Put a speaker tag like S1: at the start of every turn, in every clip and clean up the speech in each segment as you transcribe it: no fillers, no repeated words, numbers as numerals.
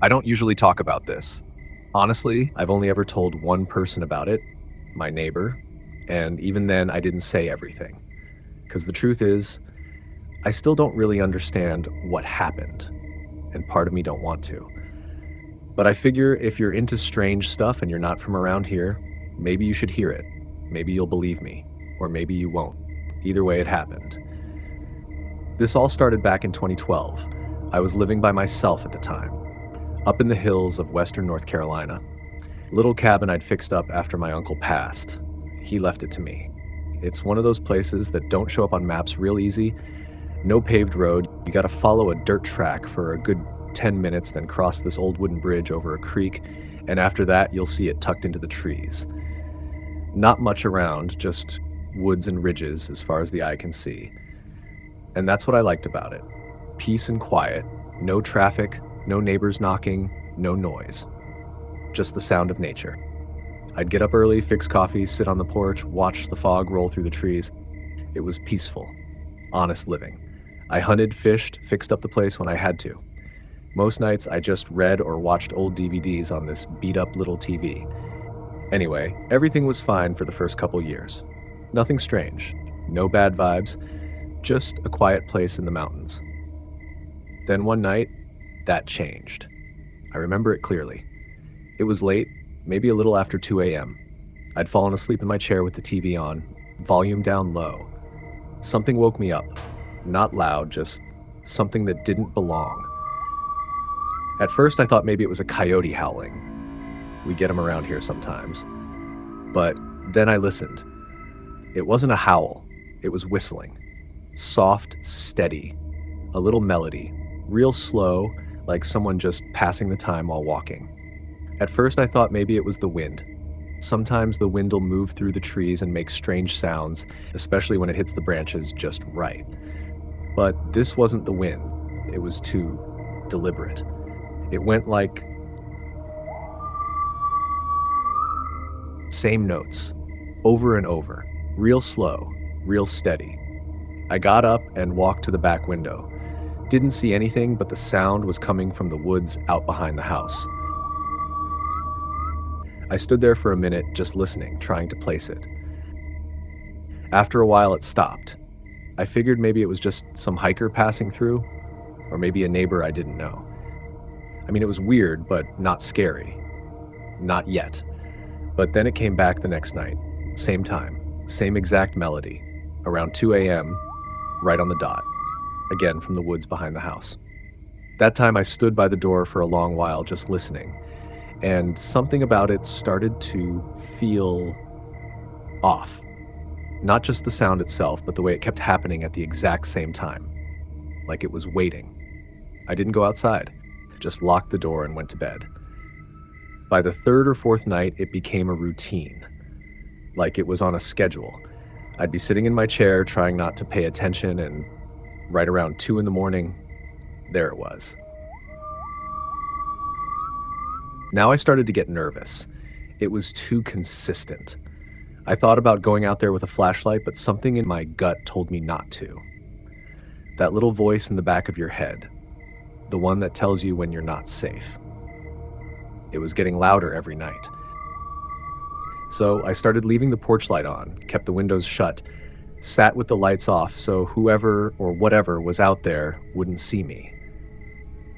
S1: I don't usually talk about this. Honestly, I've only ever told one person about it, my neighbor, and even then I didn't say everything. Because the truth is, I still don't really understand what happened, and part of me don't want to. But I figure if you're into strange stuff and you're not from around here, maybe you should hear it. Maybe you'll believe me, or maybe you won't. Either way, it happened. This all started back in 2012. I was living by myself at the time, up in the hills of western North Carolina. Little cabin I'd fixed up after my uncle passed. He left it to me. It's one of those places that don't show up on maps real easy. No paved road. You gotta follow a dirt track for a good 10 minutes, then cross this old wooden bridge over a creek, and after that you'll see it tucked into the trees. Not much around, just woods and ridges as far as the eye can see. And that's what I liked about it. Peace and quiet, no traffic, no neighbors knocking, no noise. Just the sound of nature. I'd get up early, fix coffee, sit on the porch, watch the fog roll through the trees. It was peaceful, honest living. I hunted, fished, fixed up the place when I had to. Most nights I just read or watched old DVDs on this beat-up little TV. Anyway, everything was fine for the first couple years. Nothing strange, no bad vibes, just a quiet place in the mountains. Then one night, that changed. I remember it clearly. It was late, maybe a little after 2 a.m. I'd fallen asleep in my chair with the TV on, volume down low. Something woke me up. Not loud, just something that didn't belong. At first I thought maybe it was a coyote howling. We get them around here sometimes. But then I listened. It wasn't a howl, it was whistling. Soft, steady, a little melody, real slow, like someone just passing the time while walking. At first I thought maybe it was the wind. Sometimes the wind will move through the trees and make strange sounds, especially when it hits the branches just right. But this wasn't the wind. It was too deliberate. It went like same notes, over and over, real slow, real steady. I got up and walked to the back window. Didn't see anything, but the sound was coming from the woods out behind the house. I stood there for a minute just listening, trying to place it. After a while it stopped. I figured maybe it was just some hiker passing through, or maybe a neighbor I didn't know. I mean, it was weird, but not scary. Not yet. But then it came back the next night. Same time, same exact melody. Around 2 a.m., right on the dot. Again from the woods behind the house. That time I stood by the door for a long while just listening, and something about it started to feel off. Not just the sound itself, but the way it kept happening at the exact same time. Like it was waiting. I didn't go outside, just locked the door and went to bed. By the third or fourth night, it became a routine. Like it was on a schedule. I'd be sitting in my chair trying not to pay attention, and right around 2 a.m, there it was. Now I started to get nervous. It was too consistent. I thought about going out there with a flashlight, but something in my gut told me not to. That little voice in the back of your head, the one that tells you when you're not safe. It was getting louder every night. So I started leaving the porch light on, kept the windows shut, sat with the lights off so whoever or whatever was out there wouldn't see me.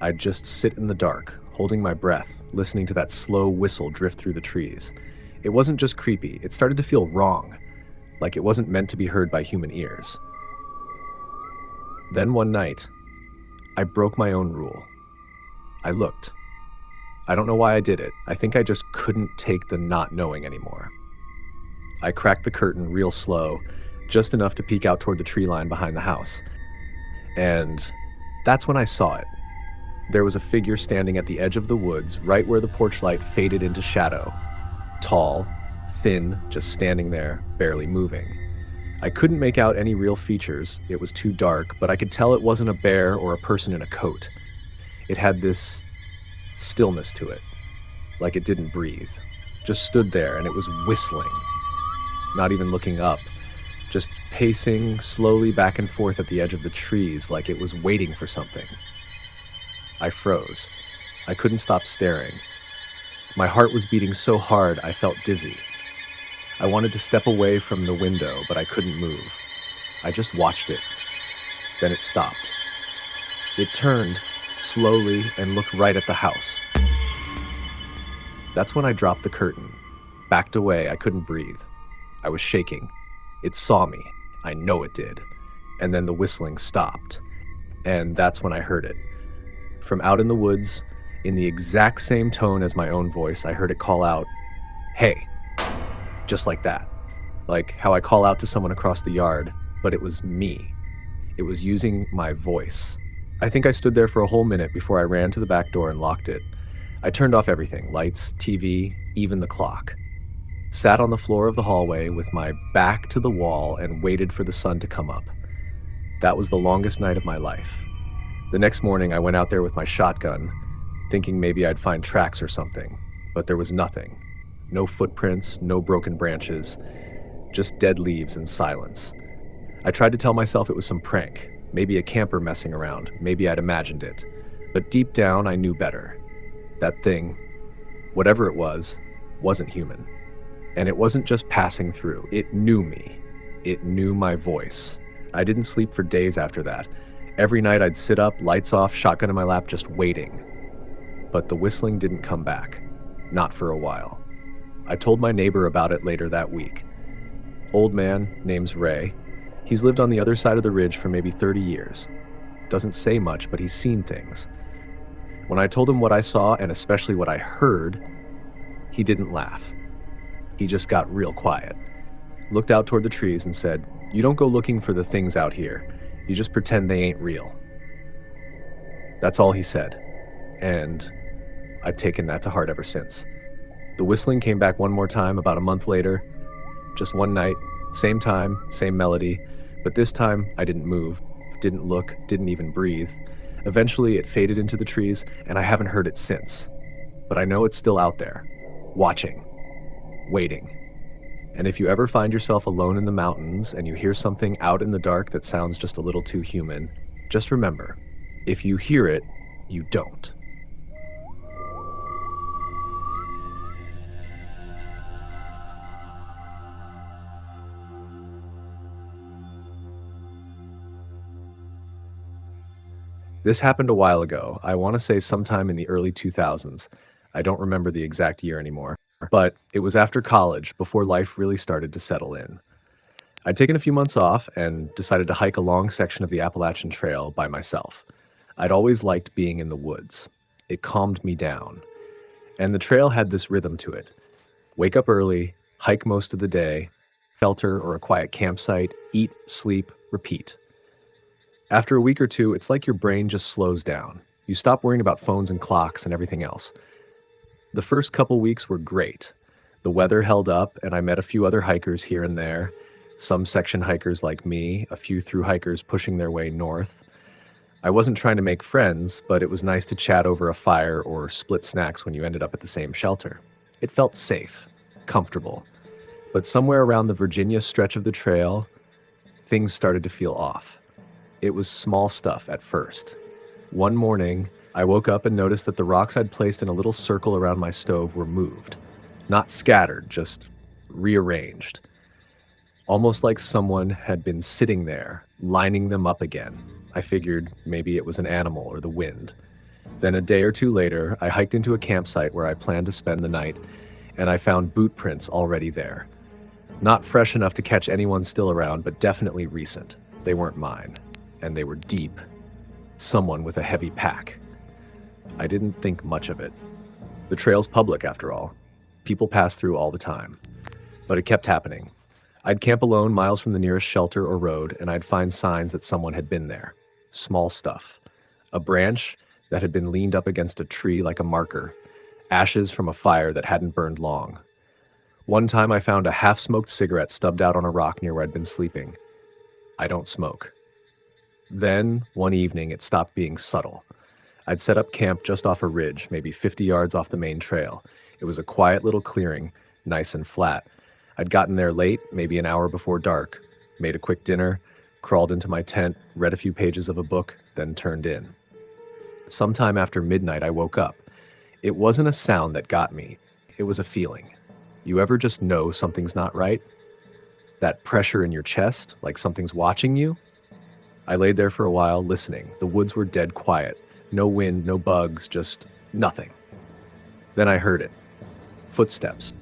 S1: I'd just sit in the dark, holding my breath, listening to that slow whistle drift through the trees. It wasn't just creepy, it started to feel wrong, like it wasn't meant to be heard by human ears. Then one night, I broke my own rule. I looked. I don't know why I did it. I think I just couldn't take the not knowing anymore. I cracked the curtain real slow, just enough to peek out toward the tree line behind the house. And that's when I saw it. There was a figure standing at the edge of the woods, right where the porch light faded into shadow. Tall, thin, just standing there, barely moving. I couldn't make out any real features. It was too dark, but I could tell it wasn't a bear or a person in a coat. It had this stillness to it, like it didn't breathe. Just stood there, and it was whistling. Not even looking up, just pacing slowly back and forth at the edge of the trees like it was waiting for something. I froze. I couldn't stop staring. My heart was beating so hard I felt dizzy. I wanted to step away from the window, but I couldn't move. I just watched it. Then it stopped. It turned, slowly, and looked right at the house. That's when I dropped the curtain. Backed away, I couldn't breathe. I was shaking. It saw me. I know it did. And then the whistling stopped. And that's when I heard it. From out in the woods, in the exact same tone as my own voice, I heard it call out, "Hey." Just like that. Like how I call out to someone across the yard, but it was me. It was using my voice. I think I stood there for a whole minute before I ran to the back door and locked it. I turned off everything, lights, TV, even the clock. Sat on the floor of the hallway with my back to the wall and waited for the sun to come up. That was the longest night of my life. The next morning, I went out there with my shotgun, thinking maybe I'd find tracks or something, but there was nothing. No footprints, no broken branches, just dead leaves and silence. I tried to tell myself it was some prank, maybe a camper messing around, maybe I'd imagined it. But deep down, I knew better. That thing, whatever it was, wasn't human. And it wasn't just passing through. It knew me. It knew my voice. I didn't sleep for days after that. Every night I'd sit up, lights off, shotgun in my lap, just waiting. But the whistling didn't come back. Not for a while. I told my neighbor about it later that week. Old man, name's Ray. He's lived on the other side of the ridge for maybe 30 years. Doesn't say much, but he's seen things. When I told him what I saw, and especially what I heard, he didn't laugh. He just got real quiet. Looked out toward the trees and said, "You don't go looking for the things out here. You just pretend they ain't real." That's all he said. And I've taken that to heart ever since. The whistling came back one more time about a month later. Just one night, same time, same melody, but this time I didn't move, didn't look, didn't even breathe. Eventually it faded into the trees, and I haven't heard it since. But I know it's still out there, watching, waiting. And if you ever find yourself alone in the mountains and you hear something out in the dark that sounds just a little too human, just remember, if you hear it, you don't. This happened a while ago. I want to say sometime in the early 2000s. I don't remember the exact year anymore. But it was after college, before life really started to settle in. I'd taken a few months off and decided to hike a long section of the Appalachian Trail by myself. I'd always liked being in the woods. It calmed me down. And the trail had this rhythm to it. Wake up early, hike most of the day, shelter or a quiet campsite, eat, sleep, repeat. After a week or two, it's like your brain just slows down. You stop worrying about phones and clocks and everything else. The first couple weeks were great. The weather held up, and I met a few other hikers here and there. Some section hikers like me, a few through hikers pushing their way north. I wasn't trying to make friends, but it was nice to chat over a fire or split snacks when you ended up at the same shelter. It felt safe, comfortable. But somewhere around the Virginia stretch of the trail, things started to feel off. It was small stuff at first. One morning, I woke up and noticed that the rocks I'd placed in a little circle around my stove were moved. Not scattered, just rearranged. Almost like someone had been sitting there, lining them up again. I figured maybe it was an animal or the wind. Then a day or two later, I hiked into a campsite where I planned to spend the night, and I found boot prints already there. Not fresh enough to catch anyone still around, but definitely recent. They weren't mine, and they were deep. Someone with a heavy pack. I didn't think much of it. The trail's public, after all. People pass through all the time. But it kept happening. I'd camp alone miles from the nearest shelter or road, and I'd find signs that someone had been there. Small stuff. A branch that had been leaned up against a tree like a marker. Ashes from a fire that hadn't burned long. One time I found a half-smoked cigarette stubbed out on a rock near where I'd been sleeping. I don't smoke. Then, one evening, it stopped being subtle. I'd set up camp just off a ridge, maybe 50 yards off the main trail. It was a quiet little clearing, nice and flat. I'd gotten there late, maybe an hour before dark, made a quick dinner, crawled into my tent, read a few pages of a book, then turned in. Sometime after midnight, I woke up. It wasn't a sound that got me, it was a feeling. You ever just know something's not right? That pressure in your chest, like something's watching you? I laid there for a while, listening. The woods were dead quiet. No wind, no bugs, just nothing. Then I heard it. Footsteps.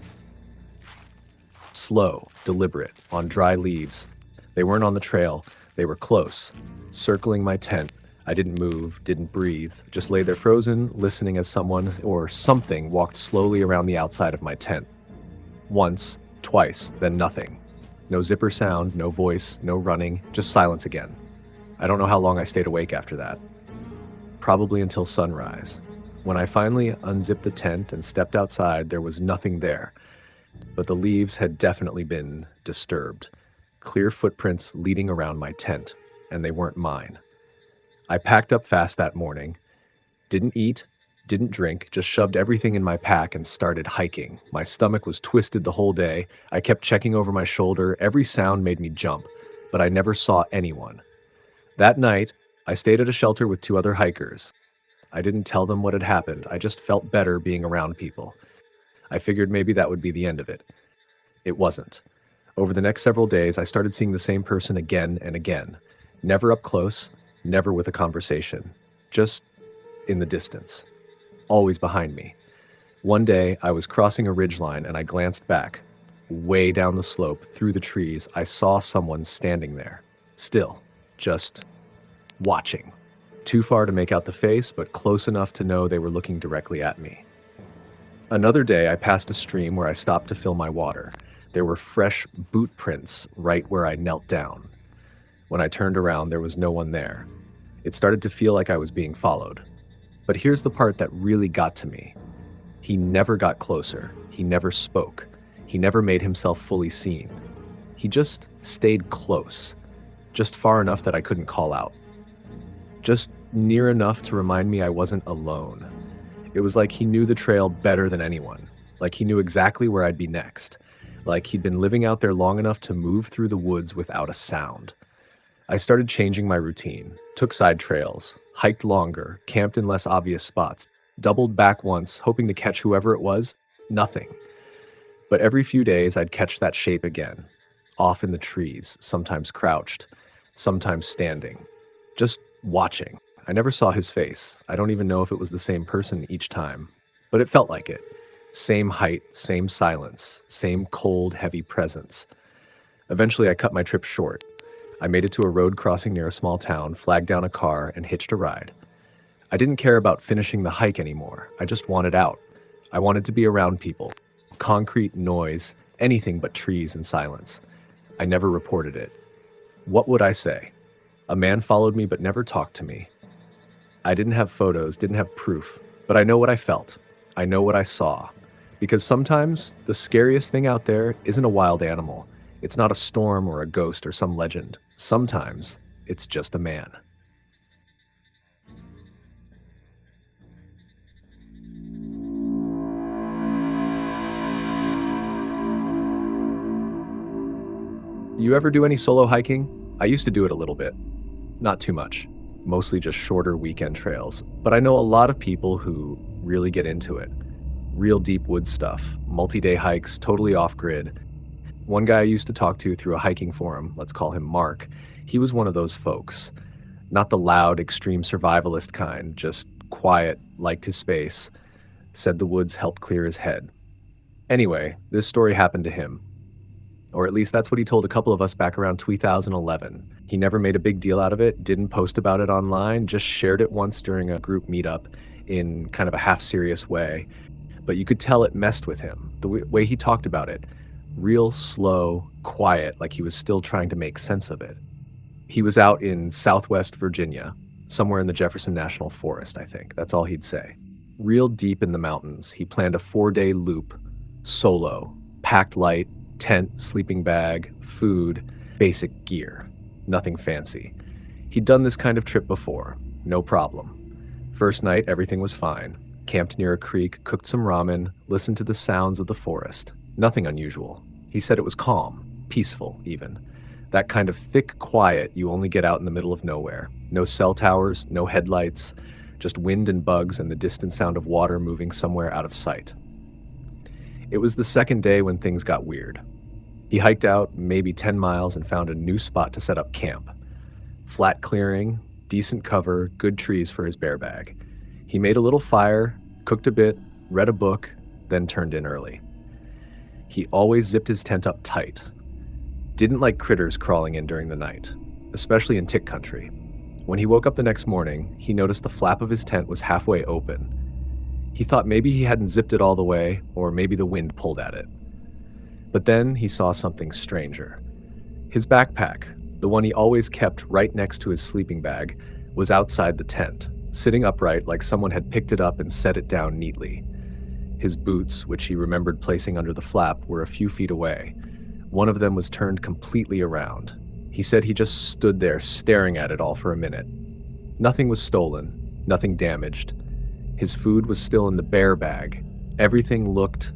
S1: Slow, deliberate, on dry leaves. They weren't on the trail. They were close, circling my tent. I didn't move, didn't breathe, just lay there frozen, listening as someone or something walked slowly around the outside of my tent. Once, twice, then nothing. No zipper sound, no voice, no running, just silence again. I don't know how long I stayed awake after that. Probably until sunrise. When I finally unzipped the tent and stepped outside, there was nothing there. But the leaves had definitely been disturbed. Clear footprints leading around my tent, and they weren't mine. I packed up fast that morning. Didn't eat, didn't drink, just shoved everything in my pack and started hiking. My stomach was twisted the whole day. I kept checking over my shoulder. Every sound made me jump, but I never saw anyone. That night, I stayed at a shelter with 2 other hikers. I didn't tell them what had happened. I just felt better being around people. I figured maybe that would be the end of it. It wasn't. Over the next several days, I started seeing the same person again and again. Never up close, never with a conversation. Just in the distance. Always behind me. One day, I was crossing a ridgeline and I glanced back. Way down the slope, through the trees, I saw someone standing there. Still. Just watching. Too far to make out the face, but close enough to know they were looking directly at me. Another day, I passed a stream where I stopped to fill my water. There were fresh boot prints right where I knelt down. When I turned around, there was no one there. It started to feel like I was being followed. But here's the part that really got to me. He never got closer. He never spoke. He never made himself fully seen. He just stayed close. Just far enough that I couldn't call out. Just near enough to remind me I wasn't alone. It was like he knew the trail better than anyone. Like he knew exactly where I'd be next. Like he'd been living out there long enough to move through the woods without a sound. I started changing my routine, took side trails, hiked longer, camped in less obvious spots, doubled back once, hoping to catch whoever it was. Nothing. But every few days I'd catch that shape again. Off in the trees, sometimes crouched, sometimes standing. Just watching. I never saw his face. I don't even know if it was the same person each time. But it felt like it. Same height, same silence, same cold, heavy presence. Eventually I cut my trip short. I made it to a road crossing near a small town, flagged down a car, and hitched a ride. I didn't care about finishing the hike anymore. I just wanted out. I wanted to be around people. Concrete, noise, anything but trees and silence. I never reported it. What would I say? A man followed me but never talked to me. I didn't have photos, didn't have proof, but I know what I felt. I know what I saw. Because sometimes the scariest thing out there isn't a wild animal. It's not a storm or a ghost or some legend. Sometimes it's just a man. You ever do any solo hiking? I used to do it a little bit. Not too much. Mostly just shorter weekend trails. But I know a lot of people who really get into it. Real deep woods stuff. Multi-day hikes, totally off-grid. One guy I used to talk to through a hiking forum, let's call him Mark, he was one of those folks. Not the loud, extreme survivalist kind, just quiet, liked his space. Said the woods helped clear his head. Anyway, this story happened to him. Or at least that's what he told a couple of us back around 2011. He never made a big deal out of it, didn't post about it online, just shared it once during a group meetup in kind of a half-serious way. But you could tell it messed with him, the way he talked about it. Real slow, quiet, like he was still trying to make sense of it. He was out in Southwest Virginia, somewhere in the Jefferson National Forest, I think. That's all he'd say. Real deep in the mountains, he planned a 4-day loop, solo, packed light, tent, sleeping bag, food, basic gear. Nothing fancy. He'd done this kind of trip before, no problem. First night, everything was fine. Camped near a creek, cooked some ramen, listened to the sounds of the forest. Nothing unusual. He said it was calm, peaceful even. That kind of thick quiet you only get out in the middle of nowhere. No cell towers, no headlights, just wind and bugs and the distant sound of water moving somewhere out of sight. It was the second day when things got weird. He hiked out maybe 10 miles and found a new spot to set up camp. Flat clearing, decent cover, good trees for his bear bag. He made a little fire, cooked a bit, read a book, then turned in early. He always zipped his tent up tight. Didn't like critters crawling in during the night, especially in tick country. When he woke up the next morning, he noticed the flap of his tent was halfway open. He thought maybe he hadn't zipped it all the way, or maybe the wind pulled at it. But then he saw something stranger. His backpack, the one he always kept right next to his sleeping bag, was outside the tent, sitting upright like someone had picked it up and set it down neatly. His boots, which he remembered placing under the flap, were a few feet away. One of them was turned completely around. He said he just stood there staring at it all for a minute. Nothing was stolen, nothing damaged. His food was still in the bear bag. Everything looked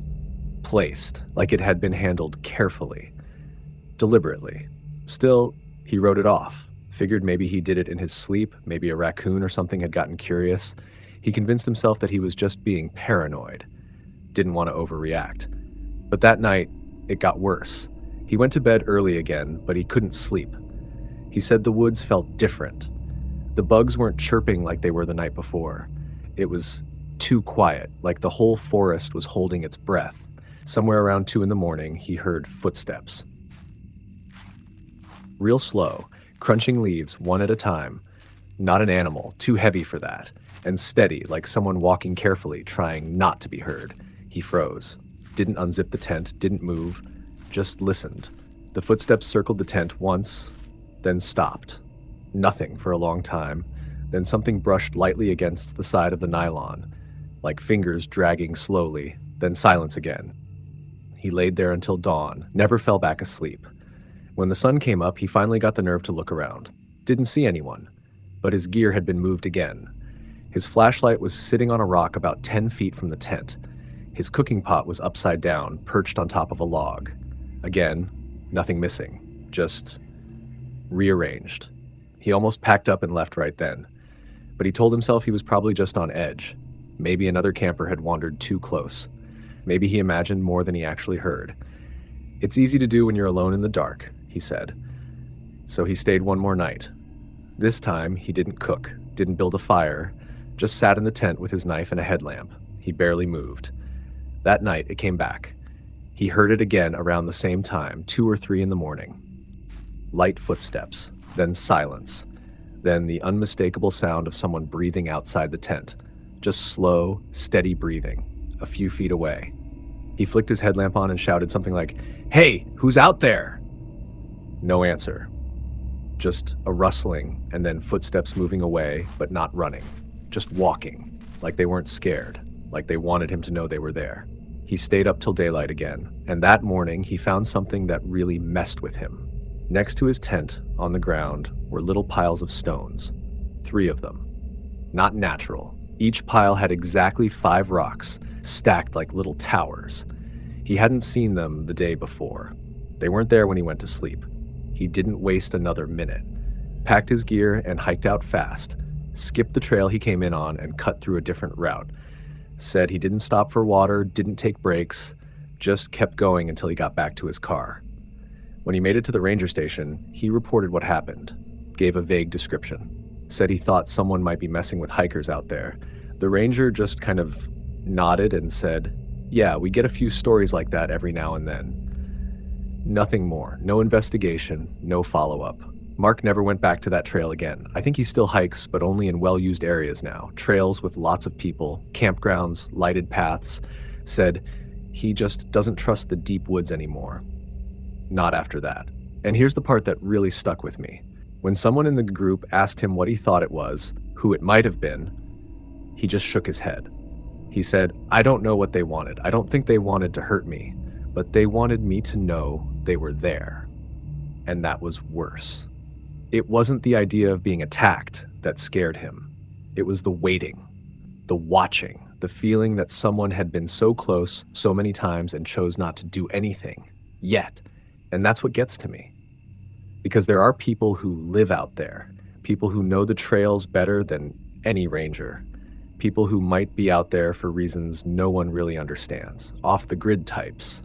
S1: placed, like it had been handled carefully, deliberately. Still, he wrote it off. Figured maybe he did it in his sleep, maybe a raccoon or something had gotten curious. He convinced himself that he was just being paranoid. Didn't want to overreact. But that night, it got worse. He went to bed early again, but he couldn't sleep. He said the woods felt different. The bugs weren't chirping like they were the night before. It was too quiet, like the whole forest was holding its breath. Somewhere around 2 a.m, he heard footsteps. Real slow, crunching leaves one at a time. Not an animal, too heavy for that. And steady, like someone walking carefully, trying not to be heard. He froze. Didn't unzip the tent, didn't move. Just listened. The footsteps circled the tent once, then stopped. Nothing for a long time. Then something brushed lightly against the side of the nylon, like fingers dragging slowly, then silence again. He laid there until dawn, never fell back asleep. When the sun came up, he finally got the nerve to look around. Didn't see anyone, but his gear had been moved again. His flashlight was sitting on a rock about 10 feet from the tent. His cooking pot was upside down, perched on top of a log. Again, nothing missing, just rearranged. He almost packed up and left right then. But he told himself he was probably just on edge. Maybe another camper had wandered too close. Maybe he imagined more than he actually heard. It's easy to do when you're alone in the dark, he said. So he stayed one more night. This time, he didn't cook, didn't build a fire, just sat in the tent with his knife and a headlamp. He barely moved. That night, it came back. He heard it again around the same time, 2 or 3 a.m. Light footsteps, then silence, then the unmistakable sound of someone breathing outside the tent. Just slow, steady breathing, a few feet away. He flicked his headlamp on and shouted something like, "Hey, who's out there?" No answer. Just a rustling and then footsteps moving away, but not running. Just walking, like they weren't scared, like they wanted him to know they were there. He stayed up till daylight again, and that morning he found something that really messed with him. Next to his tent, on the ground, were little piles of stones. 3 of them. Not natural. Each pile had exactly 5 rocks, stacked like little towers. He hadn't seen them the day before. They weren't there when he went to sleep. He didn't waste another minute. Packed his gear and hiked out fast. Skipped the trail he came in on and cut through a different route. Said he didn't stop for water, didn't take breaks, just kept going until he got back to his car. When he made it to the ranger station, he reported what happened, gave a vague description. Said he thought someone might be messing with hikers out there. The ranger just kind of nodded and said, "Yeah, we get a few stories like that every now and then." Nothing more, no investigation, no follow-up. Mark never went back to that trail again. I think he still hikes, but only in well-used areas now. Trails with lots of people, campgrounds, lighted paths. Said he just doesn't trust the deep woods anymore. Not after that. And here's the part that really stuck with me. When someone in the group asked him what he thought it was, who it might have been, he just shook his head. He said, "I don't know what they wanted. I don't think they wanted to hurt me, but they wanted me to know they were there." And that was worse. It wasn't the idea of being attacked that scared him. It was the waiting, the watching, the feeling that someone had been so close so many times and chose not to do anything yet. And that's what gets to me. Because there are people who live out there, people who know the trails better than any ranger. People who might be out there for reasons no one really understands, off the grid types.